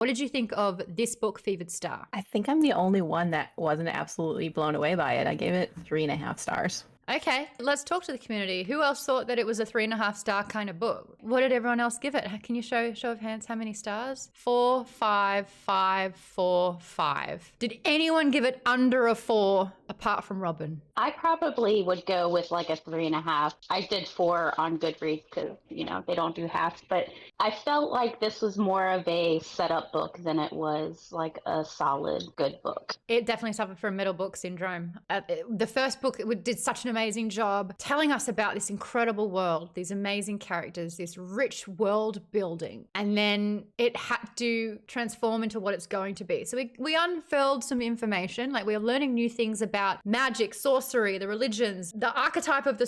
What did you think of this book, Fevered Star? I think I'm the only one that wasn't absolutely blown away by it. I gave it 3.5 stars. Okay, let's talk to the community. Who else thought that it was a 3.5 star kind of book? What did everyone else give it? Can you show of hands how many stars? 4, 5, 5, 4, 5. Did anyone give it under a 4 apart from Robin? I probably would go with like a 3.5. I did 4 on Goodreads because, they don't do halves, but I felt like this was more of a setup book than it was like a solid good book. It definitely suffered from middle book syndrome. The first book did such an amazing job telling us about this incredible world, these amazing characters, this rich world building, and then it had to transform into what it's going to be. So we unfurled some information, like we are learning new things about magic, sorcery, the religions, the archetype of the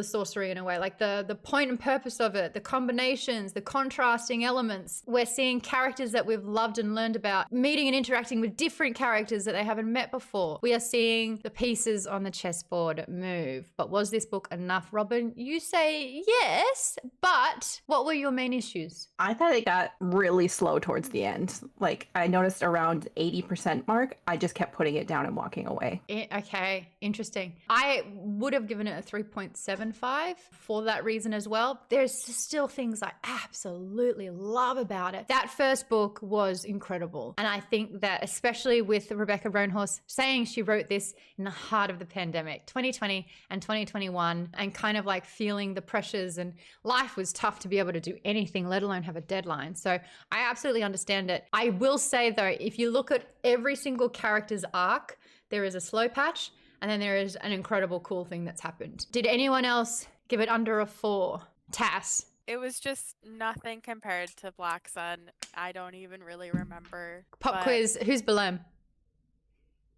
sorcery in a way, like the point and purpose of it, the combinations, the contrasting elements. We're seeing characters that we've loved and learned about, meeting and interacting with different characters that they haven't met before. We are seeing the pieces on the chessboard move. But was this book enough, Robin? You say yes, but what were your main issues? I thought it got really slow towards the end. Like, I noticed around 80% mark, I just kept putting it down and walking away. Okay, interesting. I would have given it a 3.75 for that reason as well. There's still things I absolutely love about it. That first book was incredible. And I think that especially with Rebecca Roanhorse saying she wrote this in the heart of the pandemic, 2020 and 2021, and kind of like feeling the pressures, and life was tough to be able to do anything, let alone have a deadline. So I absolutely understand it. I will say though, if you look at every single character's arc, there is a slow patch and then there is an incredible cool thing that's happened. Did anyone else give it under a 4? Tass? It was just nothing compared to Black Sun. I don't even really remember. Pop quiz, who's Belem?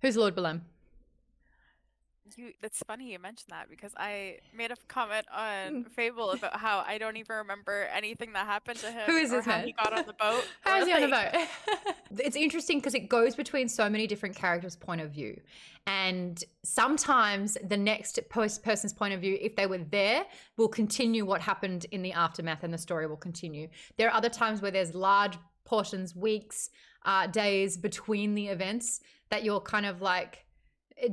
Who's Lord Belem? That's funny you mentioned that because I made a comment on Fable about how I don't even remember anything that happened to him. Who is this how man? He got on the boat. How is he on the boat? It's interesting because it goes between so many different characters' point of view. And sometimes the next person's point of view, if they were there, will continue what happened in the aftermath and the story will continue. There are other times where there's large portions, weeks, days between the events that you're kind of like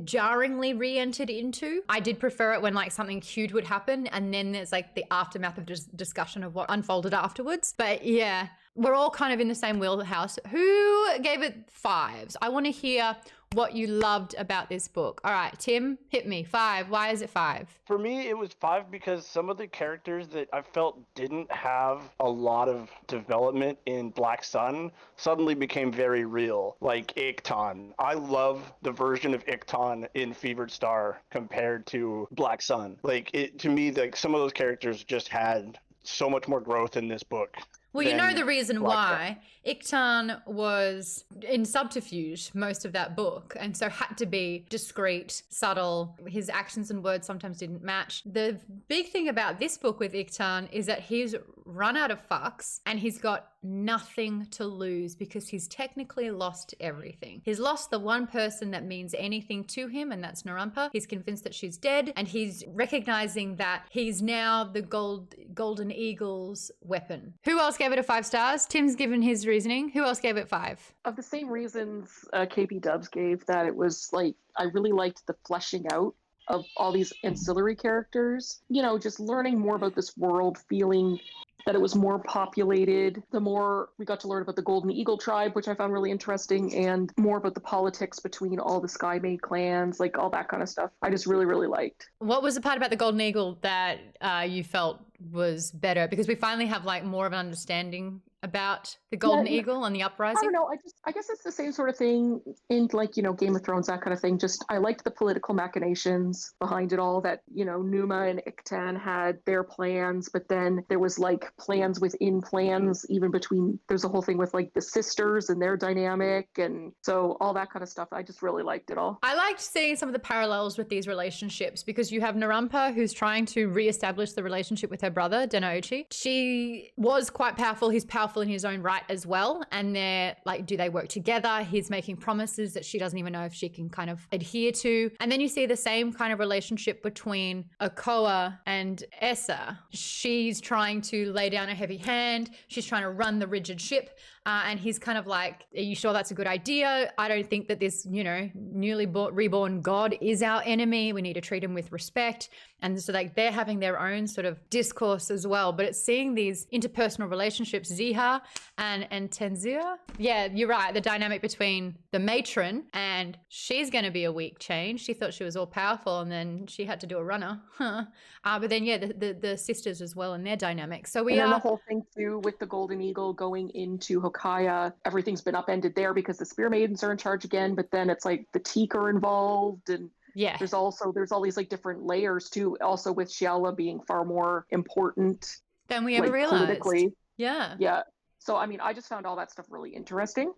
jarringly re-entered into. I did prefer it when like something huge would happen and then there's like the aftermath of discussion of what unfolded afterwards. But yeah, we're all kind of in the same wheelhouse. Who gave it 5s? I want to hear what you loved about this book. All right, Tim, hit me. 5. Why is it 5? For me, it was 5 because some of the characters that I felt didn't have a lot of development in Black Sun suddenly became very real, like Iktan. I love the version of Iktan in Fevered Star compared to Black Sun. Like, to me, like some of those characters just had so much more growth in this book. Well, you know the reason why. Iktan was in subterfuge most of that book and so had to be discreet, subtle. His actions and words sometimes didn't match. The big thing about this book with Iktan is that he's run out of fucks and he's got nothing to lose because he's technically lost everything. He's lost the one person that means anything to him, and that's Narumpa. He's convinced that she's dead and he's recognizing that he's now the Golden Eagle's weapon. Who else gave it a 5 stars? Tim's given his reasoning. Who else gave it 5? Of the same reasons KP Dubs gave, that it was like, I really liked the fleshing out of all these ancillary characters. Just learning more about this world, feeling that it was more populated. The more we got to learn about the Golden Eagle tribe, which I found really interesting, and more about the politics between all the Skymaid clans, like all that kind of stuff. I just really, really liked. What was the part about the Golden Eagle that you felt was better? Because we finally have like more of an understanding about the Golden Eagle and the uprising. I don't know. I guess it's the same sort of thing in like, Game of Thrones, that kind of thing. Just, I liked the political machinations behind it all, that, Numa and Iktan had their plans, but then there was like plans within plans, even between, there's a whole thing with like the sisters and their dynamic. And so all that kind of stuff, I just really liked it all. I liked seeing some of the parallels with these relationships because you have Narumpa who's trying to reestablish the relationship with her brother, Denochi. She was quite powerful. He's powerful in his own right. fight as well. And they're like, do they work together? He's making promises that she doesn't even know if she can kind of adhere to. And then you see the same kind of relationship between Okoa and Essa. She's trying to lay down a heavy hand. She's trying to run the rigid ship. And he's kind of like, are you sure that's a good idea? I don't think that this, reborn god is our enemy. We need to treat him with respect. And so like they're having their own sort of discourse as well. But it's seeing these interpersonal relationships, Ziha and Tenzia. Yeah, you're right. The dynamic between the matron and she's going to be a weak chain. She thought she was all powerful and then she had to do a runner. But then, yeah, the sisters as well and their dynamic. So and then the whole thing too with the Golden Eagle going into Hokaya, everything's been upended there because the Spear Maidens are in charge again. But then it's like the Teak are involved and yeah, there's all these like different layers too. Also with Shiala being far more important than we ever realized. Politically. Yeah. Yeah. So I mean, I just found all that stuff really interesting.